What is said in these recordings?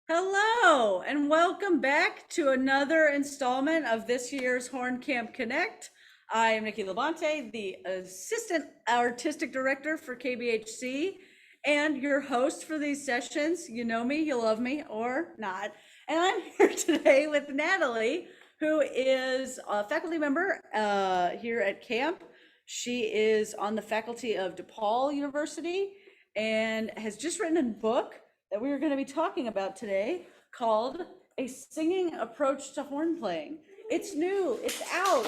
Hello, and welcome back to another installment of this year's Horn Camp Connect. I am Nikki LaBonte, the Assistant Artistic Director for KBHC, and your host for these sessions. You know me, you love me, or not. And I'm here today with Natalie, who is a faculty member here at camp. She is on the faculty of DePaul University and has just written a book that we are going to be talking about today called A Singing Approach to Horn Playing. It's new, it's out.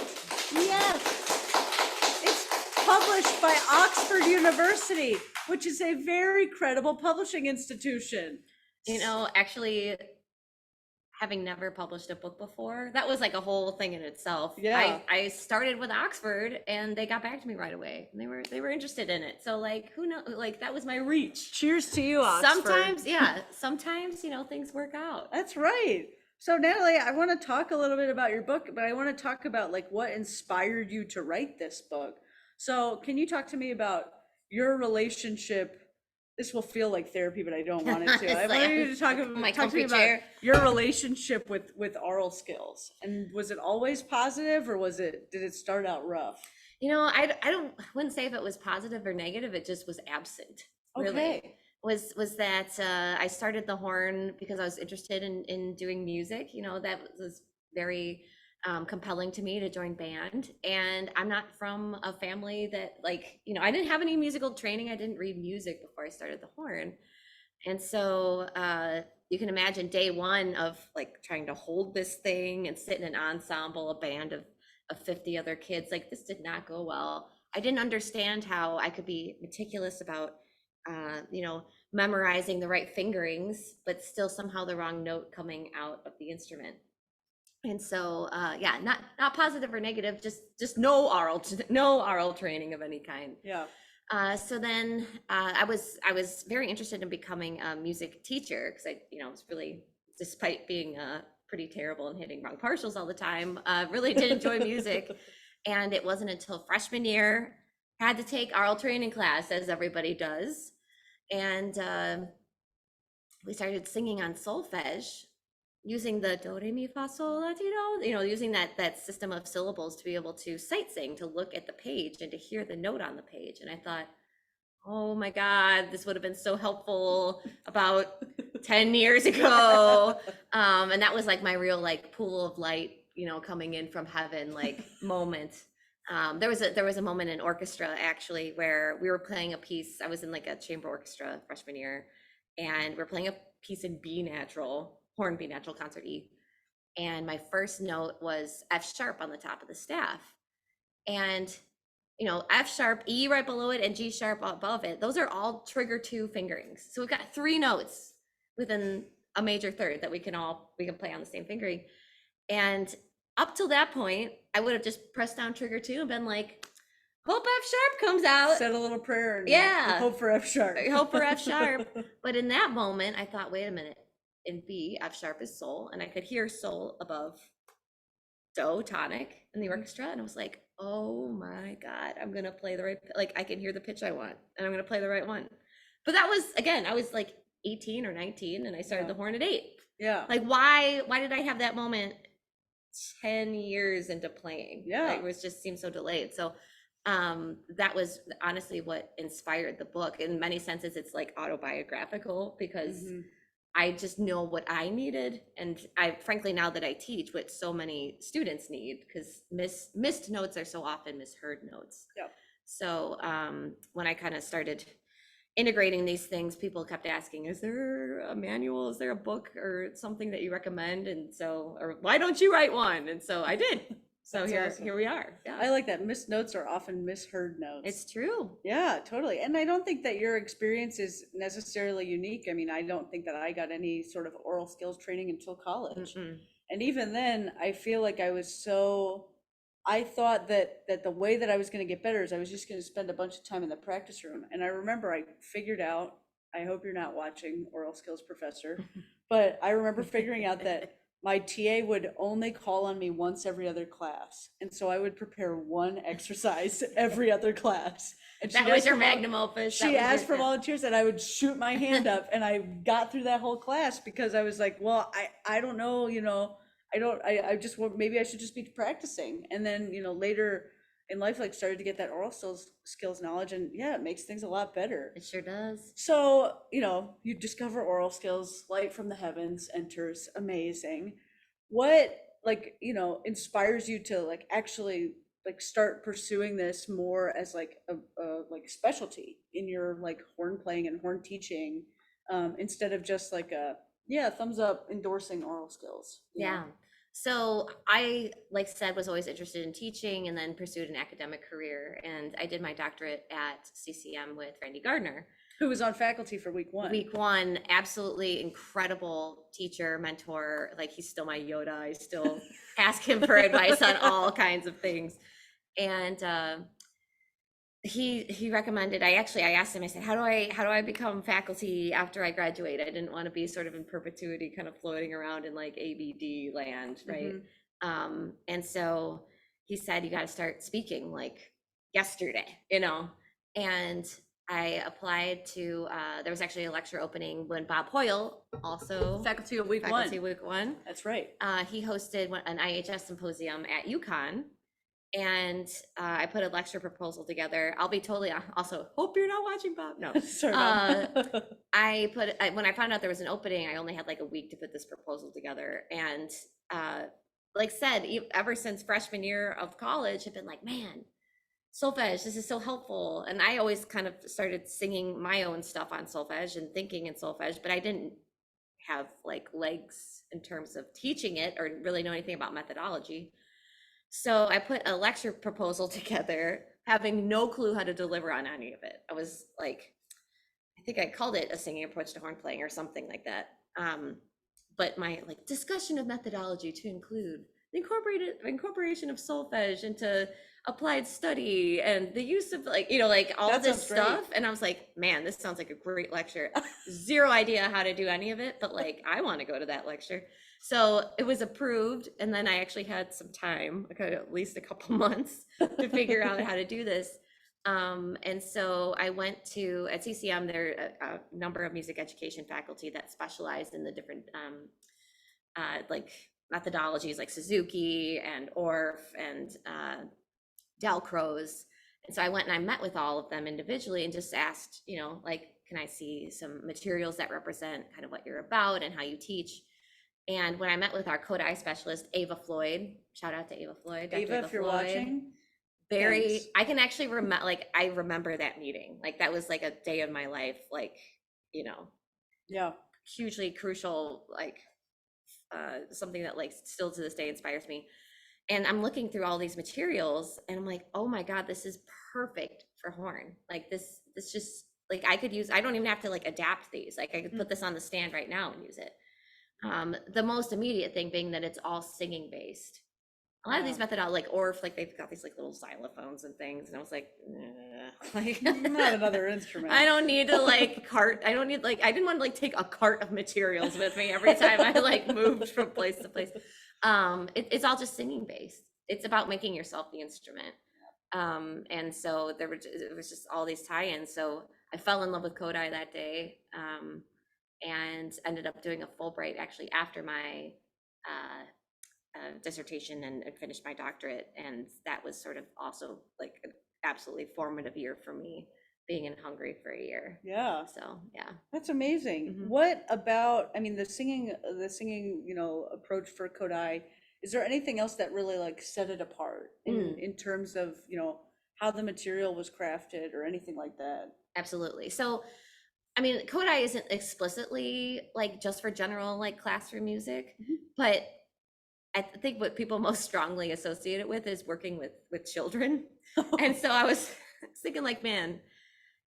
Yes. It's published by Oxford University, which is a very credible publishing institution. You know, actually, having never published a book before, that was like a whole thing in itself. Yeah. I started with Oxford and they got back to me right away. And they were interested in it. So like, who knows, like that was my reach. Cheers to you, Oxford. Sometimes, things work out. That's right. So Natalie, I want to talk a little bit about your book, but I want to talk about like what inspired you to write this book. So can you talk to me about your relationship? This will feel like therapy, but I don't want it to. I want you to talk to me about your relationship with aural skills. And was it always positive, or did it start out rough? You know, I wouldn't say if it was positive or negative. It just was absent. Really. Okay. Was that I started the horn because I was interested in doing music. You know, that was very compelling to me to join band. And I'm not from a family that I didn't have any musical training. I didn't read music before I started the horn. And so you can imagine day one of like trying to hold this thing and sit in an ensemble, a band of 50 other kids. Like this did not go well. I didn't understand how I could be meticulous about memorizing the right fingerings, but still somehow the wrong note coming out of the instrument. And so, not positive or negative, just no aural training of any kind. Yeah. So then I was very interested in becoming a music teacher because I was really, despite being pretty terrible and hitting wrong partials all the time, really did enjoy music. And it wasn't until freshman year, had to take aural training class, as everybody does. And we started singing on solfege using the do, re, mi, fa, sol, la, ti, do, using that system of syllables to be able to sight sing, to look at the page and to hear the note on the page. And I thought, oh my God, this would have been so helpful about 10 years ago. And that was like my real like pool of light, coming in from heaven, like moment. There was a moment in orchestra actually where we were playing a piece. I was in like a chamber orchestra freshman year, and we're playing a piece in B natural, horn B natural, concert E. And my first note was F sharp on the top of the staff. And F sharp, E right below it, and G sharp above it. Those are all trigger 2 fingerings. So we've got 3 notes within a major third that we can play on the same fingering. And up till that point, I would have just pressed down trigger 2 and been like, hope F sharp comes out. Said a little prayer. And hope for F sharp. Hope for F sharp. But in that moment, I thought, wait a minute. In B, F sharp is sol, and I could hear sol above do, tonic, in the orchestra. And I was like, oh my God, I'm gonna play the right, like I can hear the pitch I want, and I'm gonna play the right one. But that was, again, I was like 18 or 19, and I started the horn at 8. Yeah. Like, why did I have that moment 10 years into playing? Yeah. It was just seemed so delayed. So that was honestly what inspired the book. In many senses, it's like autobiographical because I just know what I needed. And I, frankly, now that I teach, what so many students need, because missed notes are so often misheard notes. Yep. So when I kind of started integrating these things, people kept asking, is there a manual? Is there a book or something that you recommend? And so, or why don't you write one? And so I did. So here we are. Yeah. I like that. Missed notes are often misheard notes. It's true. Yeah, totally. And I don't think that your experience is necessarily unique. I mean, I don't think that I got any sort of aural skills training until college. And even then, I feel like I thought that the way that I was going to get better is I was just going to spend a bunch of time in the practice room. And I remember I figured out, I hope you're not watching Aural Skills Professor, but I remember figuring out that my TA would only call on me once every other class. And so I would prepare one exercise every other class. And That she'd was ask your for vol- magnum opus. She asked for volunteers and I would shoot my hand up and I got through that whole class because I was like, well, I don't know, I just want, maybe I should just be practicing. And then, later in life, like started to get that oral skills knowledge and yeah, it makes things a lot better. It sure does. So, you discover oral skills, light from the heavens enters, amazing. What, inspires you to like actually like start pursuing this more as like a like specialty in your like horn playing and horn teaching, instead of just like yeah, thumbs up endorsing oral skills, Yeah. So I, like said, was always interested in teaching and then pursued an academic career. And I did my doctorate at CCM with Randy Gardner. Who was on faculty for week one. Week one, absolutely incredible teacher, mentor. Like he's still my Yoda. I still ask him for advice on all kinds of things. And he recommended, I asked him, I said, how do I become faculty after I graduate? I didn't want to be sort of in perpetuity, kind of floating around in like ABD land, right? And so he said, you got to start speaking like yesterday, and I applied to, there was actually a lecture opening when Bob Hoyle, also Faculty of week one. That's right. He hosted an IHS symposium at UConn. And I put a lecture proposal together. I'll be totally, also hope you're not watching, Bob. No. Sorry, When I found out there was an opening, I only had like a week to put this proposal together. And like said, ever since freshman year of college, I've been like, man, solfege, this is so helpful. And I always kind of started singing my own stuff on solfege and thinking in solfege, but I didn't have like legs in terms of teaching it or really know anything about methodology. So I put a lecture proposal together, having no clue how to deliver on any of it. I was like, I think I called it a singing approach to horn playing or something like that. But my like discussion of methodology to include the incorporation of solfege into applied study and the use of like all That this sounds great. stuff. And I was like, man, this sounds like a great lecture. Zero idea how to do any of it, but like I want to go to that lecture. So it was approved, and then I actually had some time, at least a couple months, to figure out how to do this. And so I went to, at CCM, there are a number of music education faculty that specialize in the different like methodologies like Suzuki and Orff and Dalcroze. And so I went and I met with all of them individually and just asked, like, can I see some materials that represent kind of what you're about and how you teach? And when I met with our Kodai specialist, Ava Floyd, shout out to Ava Floyd. Dr. Ava, if you're watching, thanks. I can actually remember, like, I remember that meeting. Like, that was like a day of my life, like, yeah, hugely crucial, like, something that like still to this day inspires me. And I'm looking through all these materials and I'm like, oh my God, this is perfect for horn. Like this just like I don't even have to like adapt these. Like I could put this on the stand right now and use it. The most immediate thing being that it's all singing based. A lot of these methodologies, like Orff, like they've got these like little xylophones and things, and I was like, like not another instrument. I don't need to like I didn't want to like take a cart of materials with me every time I like moved from place to place. It's all just singing based. It's about making yourself the instrument. And so it was just all these tie-ins. So I fell in love with Kodai that day. And ended up doing a Fulbright actually after my dissertation and finished my doctorate. And that was sort of also like an absolutely formative year for me, being in Hungary for a year. Yeah. So yeah. That's amazing. What about, the singing, approach for Kodai, is there anything else that really like set it apart in terms of, how the material was crafted or anything like that? Absolutely. So Kodai isn't explicitly like just for general like classroom music, but I think what people most strongly associate it with is working with children. And so I was thinking like, man,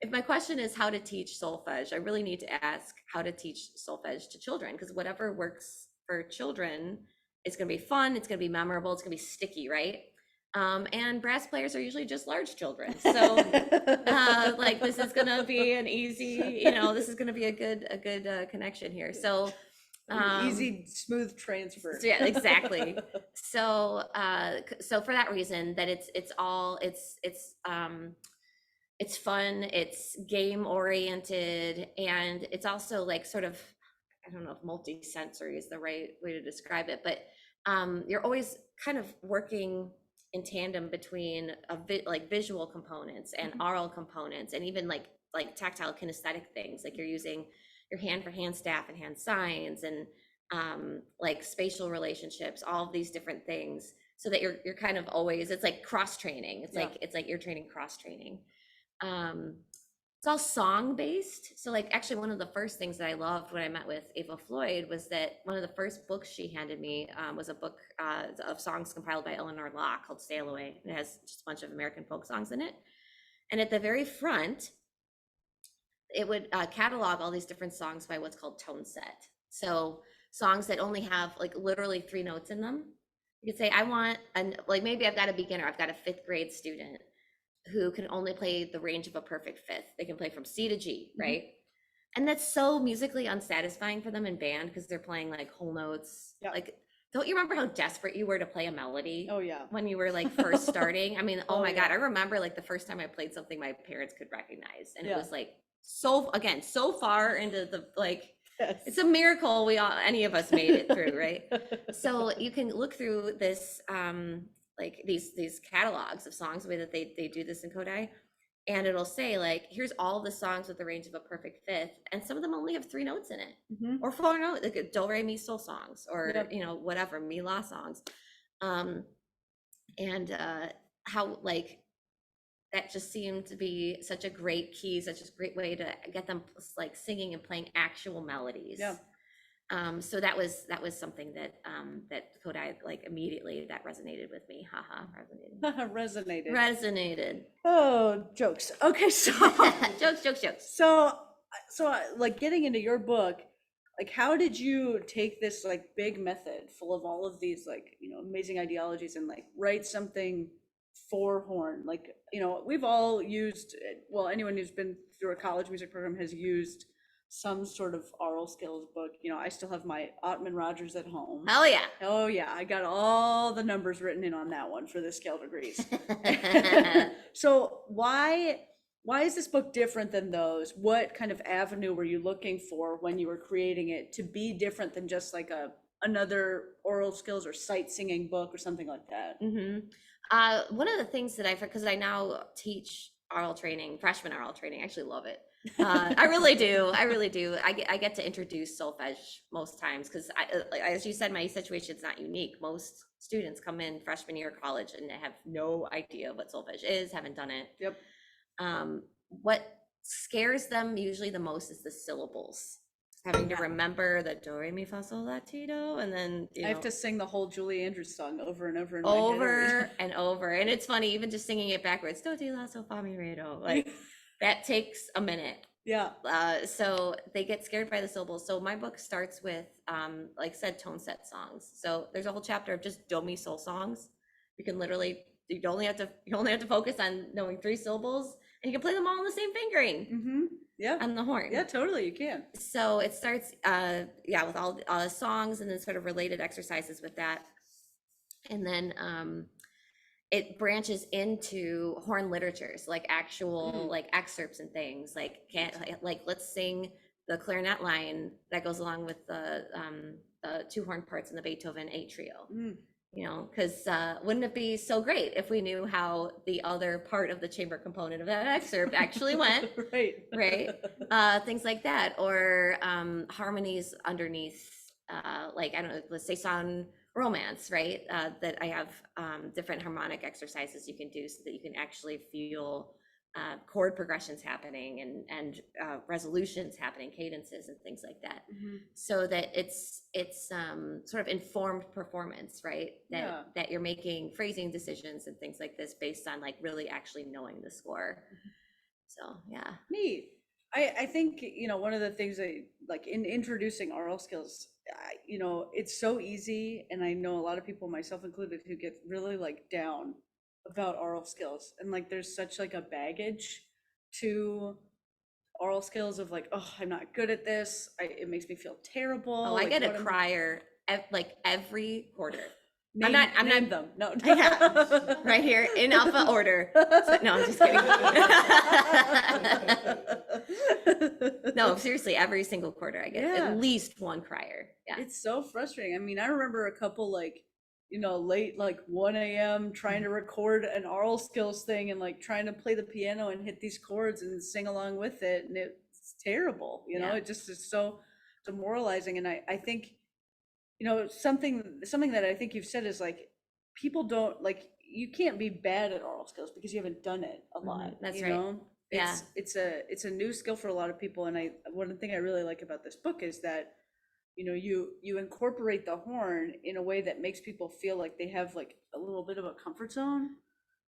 if my question is how to teach solfege, I really need to ask how to teach solfege to children, because whatever works for children is going to be fun, it's going to be memorable, it's going to be sticky, right? And brass players are usually just large children. So like this is going to be an easy, this is going to be a good connection here. So Easy, smooth transfer. So yeah, exactly. So so for that reason, that it's fun, it's game oriented, and it's also like sort of, I don't know if multi-sensory is the right way to describe it, but you're always kind of working in tandem between like visual components and aural components, and even like tactile kinesthetic things, like you're using your hand for hand staff and hand signs, and like spatial relationships, all of these different things, so that you're kind of always, it's like cross training. It's like you're training cross training. It's all song based. So like actually one of the first things that I loved when I met with Ava Floyd was that one of the first books she handed me was a book of songs compiled by Eleanor Locke called Sail Away. It has just a bunch of American folk songs in it. And at the very front, it would catalog all these different songs by what's called tone set. So songs that only have like literally 3 notes in them. You could say, I want, like maybe I've got a beginner, I've got a 5th grade student who can only play the range of a perfect 5th. They can play from C to G, right? And that's so musically unsatisfying for them in band, because they're playing like whole notes. Like, don't you remember how desperate you were to play a melody? Oh yeah. When you were like first starting? I mean, oh my yeah. God, I remember like the first time I played something my parents could recognize, and it was like so far into the like, it's a miracle any of us made it through, right? So you can look through this like these catalogs of songs, the way that they do this in Kodai, and it'll say like, here's all the songs with the range of a perfect 5th, and some of them only have 3 notes in it, or 4 notes, like do re mi sol songs, or you know, whatever, mi la songs, and how like that just seemed to be such a great key, such a great way to get them like singing and playing actual melodies. So that was something that that Kodai, like immediately that resonated with me. Resonated. Resonated. Oh, jokes. Okay, so jokes. So like getting into your book, like how did you take this like big method full of all of these like, you know, amazing ideologies, and like write something for horn? Like, you know, we've all used, well, anyone who's been through a college music program has used some sort of aural skills book. You know, I still have my Ottman Rogers at home. Hell yeah. Oh yeah, I got all the numbers written in on that one for the scale degrees. So why is this book different than those? What kind of avenue were you looking for when you were creating it to be different than just like another aural skills or sight singing book or something like that? One of the things that because I now teach aural training, freshman aural training, I actually love it. I really do. I get to introduce solfege most times, because as you said, my situation is not unique. Most students come in freshman year of college and have no idea what solfege is, haven't done it. What scares them usually the most is the syllables. Having to remember the do re mi fa sol la ti do, and then I have to sing the whole Julie Andrews song over and over and over. And it's funny, even just singing it backwards, do ti la so fa mi re do, like that takes a minute. So they get scared by the syllables. So my book starts with like said, tone set songs. So there's a whole chapter of just do mi sol songs. You can literally, you only have to focus on knowing 3 syllables, and you can play them all in the same fingering. On the horn. Yeah, totally, you can. So it starts with all the songs, and then sort of related exercises with that, and then it branches into horn literatures, like actual like excerpts and things, like let's sing the clarinet line that goes along with the 2 horn parts in the Beethoven A trio. You know, because wouldn't it be so great if we knew how the other part of the chamber component of that excerpt actually went? Right. Things like that, or harmonies underneath, like, I don't know, let's say sound romance, right? That I have different harmonic exercises you can do, so that you can actually feel chord progressions happening, and resolutions happening, cadences and things like that, so that it's sort of informed performance, right? That you're making phrasing decisions and things like this based on like really actually knowing the score. So yeah, neat. I think, you know, one of the things that like in introducing aural skills, you know, it's so easy, and I know a lot of people, myself included, who get really like down about aural skills, and like there's such like a baggage to oral skills of like, oh, I'm not good at this. It makes me feel terrible. Oh, I like, get a what am- crier like every quarter. Name, I'm name not them. No. Yeah, right here in alpha order. So, no, I'm just kidding. No, seriously, every single quarter I get Yeah. at least one crier. Yeah. It's so frustrating. I mean, I remember a couple like, late like 1 a.m. trying to record an oral skills thing and like trying to play the piano and hit these chords and sing along with it. And it's terrible, Yeah. it just is so demoralizing. And I think, something that I think you've said is like, people don't like, you can't be bad at oral skills because you haven't done it a lot. That's you right. know? Yeah. It's a new skill for a lot of people. And one thing I really like about this book is that, you incorporate the horn in a way that makes people feel like they have like a little bit of a comfort zone.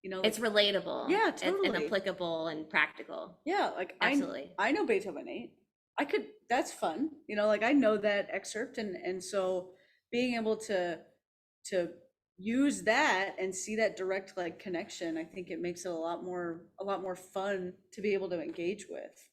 It's relatable. Yeah, and totally. applicable and practical. Yeah, like Absolutely. I know Beethoven 8. That's fun. Like I know that excerpt, and so being able to use that and see that direct like connection, I think it makes it a lot more fun to be able to engage with.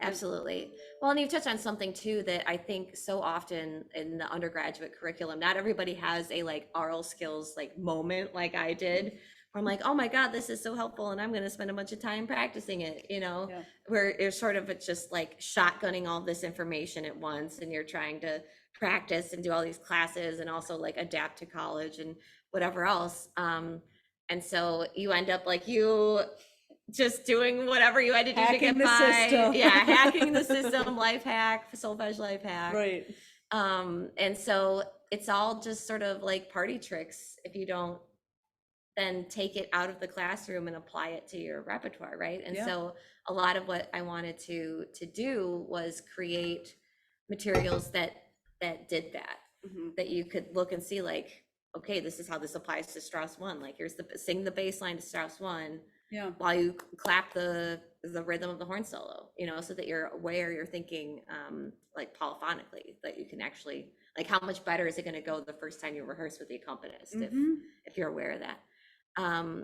Absolutely. Well, and you touched on something too that I think so often in the undergraduate curriculum, not everybody has a like oral skills like moment like I did, where I'm like, oh my God, this is so helpful, and I'm going to spend a bunch of time practicing it, Yeah. where it's sort of just like shotgunning all this information at once, and you're trying to practice and do all these classes and also like adapt to college and whatever else. And so you end up like you just doing whatever you had to do to Hacking get the by. system. Yeah, hacking the system, life hack, solfege life hack. Right. And so it's all just sort of like party tricks if you don't then take it out of the classroom and apply it to your repertoire, right? And Yeah. so a lot of what I wanted to do was create materials that did that, that you could look and see like, okay, this is how this applies to Strauss 1. Like here's sing the bass line to Strauss 1. Yeah. While you clap the rhythm of the horn solo, so that you're aware, you're thinking like polyphonically, that you can actually like how much better is it going to go the first time you rehearse with the accompanist if you're aware of that.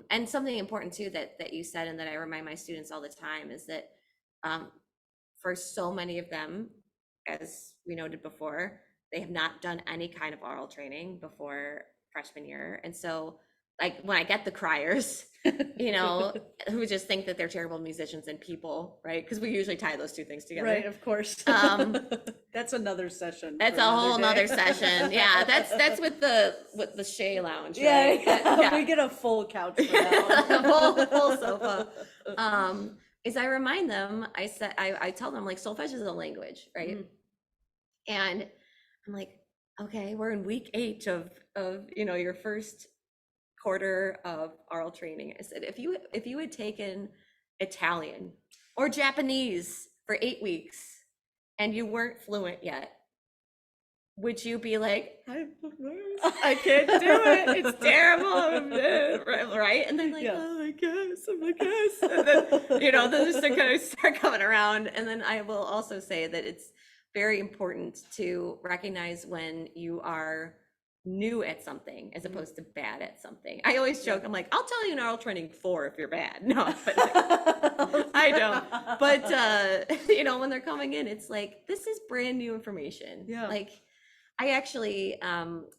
And something important too that you said and that I remind my students all the time is that for so many of them, as we noted before, they have not done any kind of oral training before freshman year. And so like when I get the criers, who just think that they're terrible musicians and people, right? Because we usually tie those two things together. Right, of course. That's another session. That's a whole nother session. Yeah, that's with the Shea Lounge. Yeah, Right? yeah. We get a full couch for that one. full sofa. Is I remind them, I tell them like solfege is a language, right? And I'm like, okay, we're in week 8 of your first quarter of oral training. I said, if you had taken Italian or Japanese for 8 weeks and you weren't fluent yet, would you be like, I can't do it, it's terrible, right? And then like, oh, I guess. And then, then just kind of start coming around. And then I will also say that it's very important to recognize when you are new at something as opposed to bad at something. I always joke, I'm like, I'll tell you in oral training 4 if you're bad. No, but I don't. But when they're coming in, it's like, this is brand new information. Yeah. Like I actually,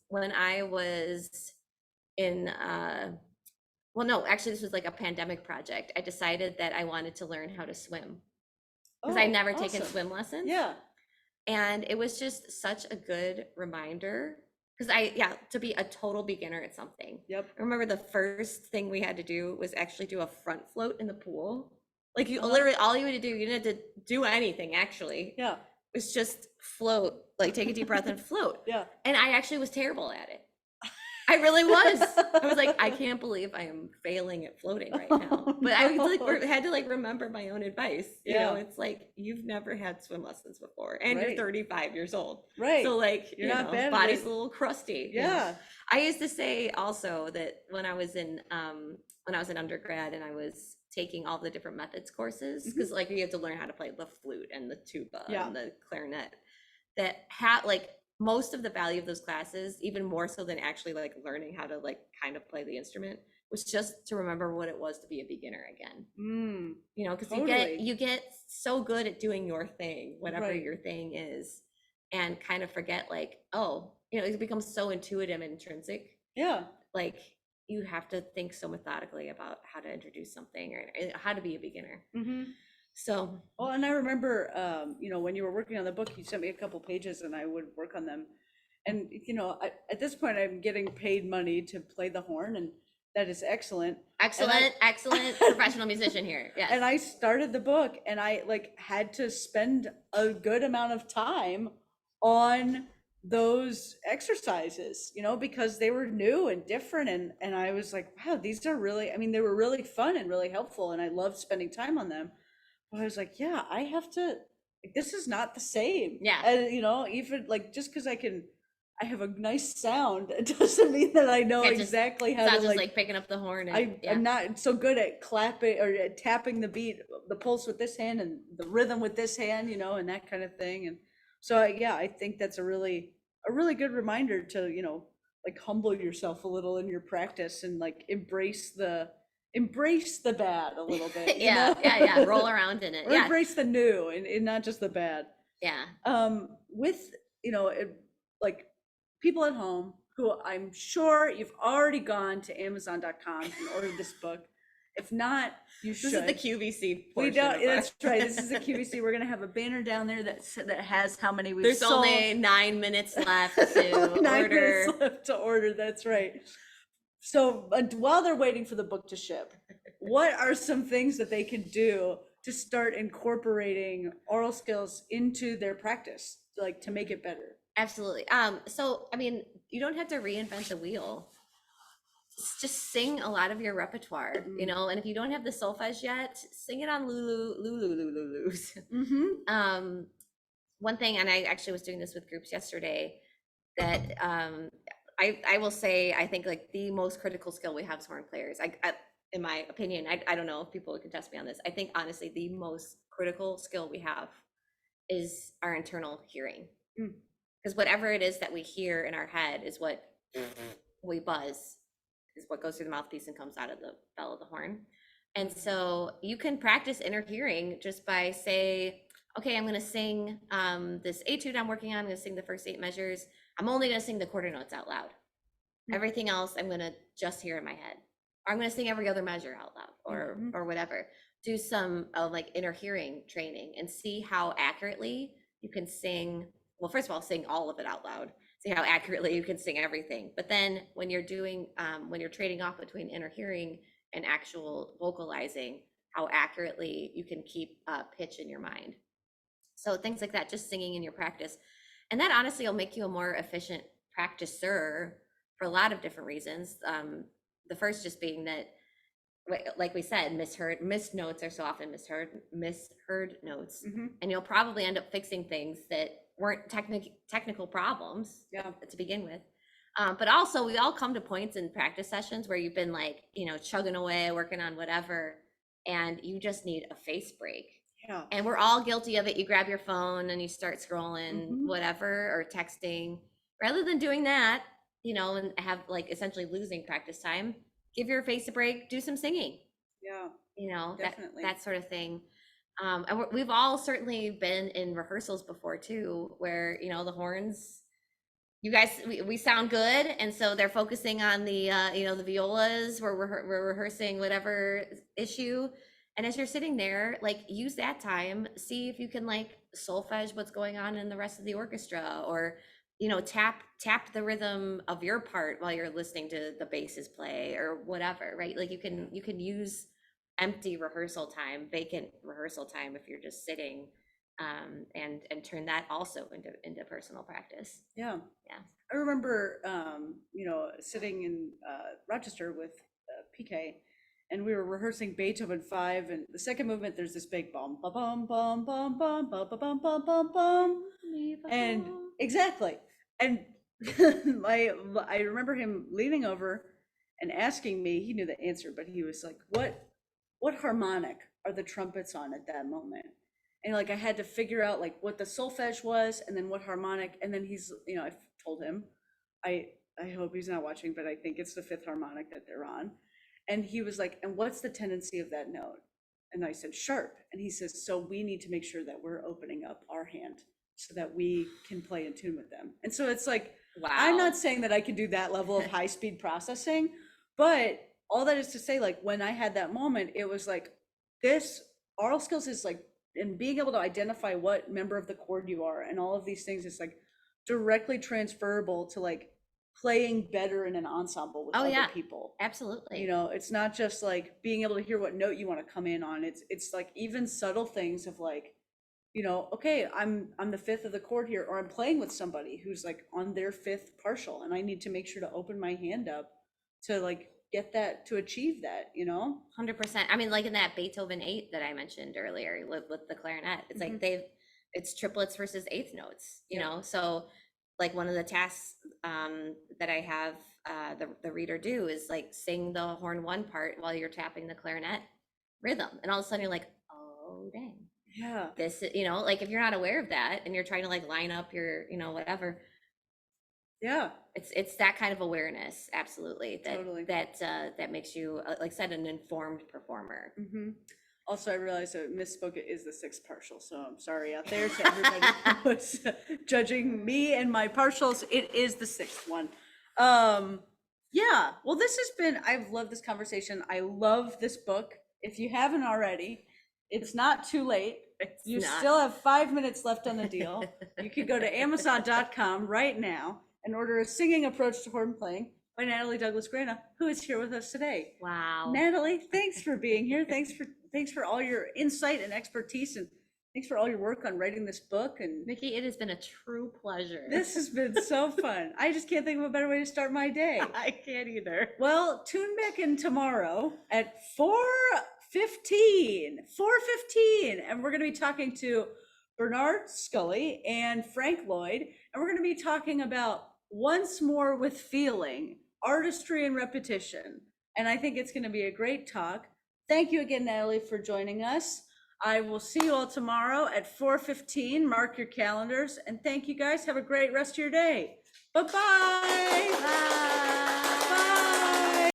when I was in, this was like a pandemic project. I decided that I wanted to learn how to swim because I'd never taken swim lessons. Yeah. And it was just such a good reminder because to be a total beginner at something. Yep. I remember the first thing we had to do was actually do a front float in the pool. Like you literally, all you had to do, you didn't have to do anything actually. Yeah. It was just float, like take a deep breath and float. Yeah. And I actually was terrible at it. I really was. I was like, I can't believe I am failing at floating right now. But I had to like remember my own advice. You know, it's like you've never had swim lessons before, and you're 35 years old. Right. So like you're not bad. Body's a little crusty. Yeah. I used to say also that when I was in undergrad and I was taking all the different methods courses, because like you have to learn how to play the flute and the tuba and the clarinet, that most of the value of those classes, even more so than actually like learning how to like kind of play the instrument, was just to remember what it was to be a beginner again. You know, because Totally. you get so good at doing your thing, whatever Right. your thing is, and kind of forget like, oh, you know, it becomes so intuitive and intrinsic. Yeah. Like you have to think so methodically about how to introduce something or how to be a beginner. So Well, and I remember, you know, when you were working on the book, you sent me a couple pages and I would work on them. And, you know, at this point, I'm getting paid money to play the horn, and that is excellent. excellent professional musician here. Yes. And I started the book and I like had to spend a good amount of time on those exercises, you know, because they were new and different. And I was like, wow, these are really, I mean, they were really fun and really helpful. And I loved spending time on them. But I was like, yeah, I have to, like, this is not the same. Yeah. And, you know, even like, just because I have a nice sound, it doesn't mean that I know exactly how it's to not just like picking up the horn and I'm not so good at clapping or at tapping the beat, the pulse with this hand and the rhythm with this hand, you know, and that kind of thing. And so, yeah, I think that's a really good reminder to, you know, like humble yourself a little in your practice and like embrace the bad a little bit. You know? yeah. Roll around in it. Or embrace the new and not just the bad. Yeah. With, you know, like people at home who I'm sure you've already gone to Amazon.com and ordered this book. If not, you should. This is the QVC We portion. don't. That's right. This is the QVC. We're gonna have a banner down there that has how many we've There's sold. only 9 minutes left to 9 order. minutes left to order. That's right. So while they're waiting for the book to ship, what are some things that they can do to start incorporating aural skills into their practice, like to make it better? Absolutely. So I mean, you don't have to reinvent the wheel. Just sing a lot of your repertoire, you know, and if you don't have the solfege yet, sing it on Lulu's. One thing, and I actually was doing this with groups yesterday, that I will say, I think like the most critical skill we have as horn players, in my opinion, I don't know if people can test me on this. I think honestly, the most critical skill we have is our internal hearing. Because whatever it is that we hear in our head is what we buzz, is what goes through the mouthpiece and comes out of the bell of the horn. And so you can practice inner hearing just by say, okay, I'm going to sing this etude I'm working on. I'm going to sing the first 8 measures. I'm only going to sing the quarter notes out loud. Everything else I'm going to just hear in my head. Or I'm going to sing every other measure out loud, or whatever. Do some like inner hearing training and see how accurately you can sing. Well, first of all, sing all of it out loud. See how accurately you can sing everything. But then when you're doing, when you're trading off between inner hearing and actual vocalizing, how accurately you can keep pitch in your mind. So things like that, just singing in your practice. And that honestly will make you a more efficient practicer for a lot of different reasons. The first just being that, like we said, missed notes are so often misheard notes. And you'll probably end up fixing things that weren't technical problems to begin with. But also we all come to points in practice sessions where you've been like, you know, chugging away, working on whatever, and you just need a face break. Yeah. And we're all guilty of it. You grab your phone and you start scrolling, whatever, or texting. Rather than doing that, you know, and have like essentially losing practice time, give your face a break, do some singing. Yeah. You know, definitely. that sort of thing. And we've all certainly been in rehearsals before too, where, you know, the horns, you guys, we sound good. And so they're focusing on the, you know, the violas, we're rehearsing whatever issue. And as you're sitting there, like use that time, see if you can like solfege what's going on in the rest of the orchestra, or, you know, tap the rhythm of your part while you're listening to the basses play or whatever, right? Like you can use empty rehearsal time, vacant rehearsal time if you're just sitting, and turn that also into personal practice. Yeah. I remember, you know, sitting in Rochester with PK, and we were rehearsing Beethoven 5, and the second movement there's this big bum bum bum bum bum bum bum bum bum bum bum, and exactly, and I remember him leaning over and asking me. He knew the answer, but he was like, what harmonic are the trumpets on at that moment? And like I had to figure out like what the solfege was and then what harmonic. And then he's, you know, I told him, I I hope he's not watching, but I think it's the fifth harmonic that they're on. And he was like, and what's the tendency of that note? And I said, sharp. And he says, so we need to make sure that we're opening up our hand so that we can play in tune with them. And so it's like, Wow. I'm not saying that I can do that level of high speed processing, but all that is to say, like when I had that moment, it was like this aural skills is like, and being able to identify what member of the chord you are and all of these things is like directly transferable to like playing better in an ensemble with other people. Absolutely. You know, it's not just like being able to hear what note you want to come in on. It's like even subtle things of like, you know, okay, I'm the fifth of the chord here, or I'm playing with somebody who's like on their fifth partial, and I need to make sure to open my hand up to like get that, to achieve that, you know? 100%. I mean, like in that Beethoven 8 that I mentioned earlier with the clarinet, it's like it's triplets versus eighth notes, you know? So like one of the tasks that I have the reader do is like sing the horn one part while you're tapping the clarinet rhythm. And all of a sudden you're like, oh, dang. Yeah. This, you know, like if you're not aware of that and you're trying to like line up your, you know, whatever. Yeah. It's that kind of awareness. Absolutely. That, Totally. that makes you, like I said, an informed performer. Also, I realized I misspoke. It is the sixth partial, so I'm sorry out there to everybody who was judging me and my partials. It is the sixth one. Yeah. Well, this has been. I've loved this conversation. I love this book. If you haven't already, it's not too late. You still have 5 minutes left on the deal. You could go to Amazon.com right now and order A Singing Approach to Horn Playing by Natalie Grana, who is here with us today. Wow. Natalie, thanks for being here. Thanks for all your insight and expertise, and thanks for all your work on writing this book. And Nikki, it has been a true pleasure. this has been so fun. I just can't think of a better way to start my day. I can't either. Well, tune back in tomorrow at 4:15, and we're going to be talking to Bernard Scully and Frank Lloyd, and we're going to be talking about Once More with Feeling, Artistry and Repetition. And I think it's going to be a great talk. Thank you again, Natalie, for joining us. I will see you all tomorrow at 4:15. Mark your calendars. And thank you guys. Have a great rest of your day. Bye-bye. Bye.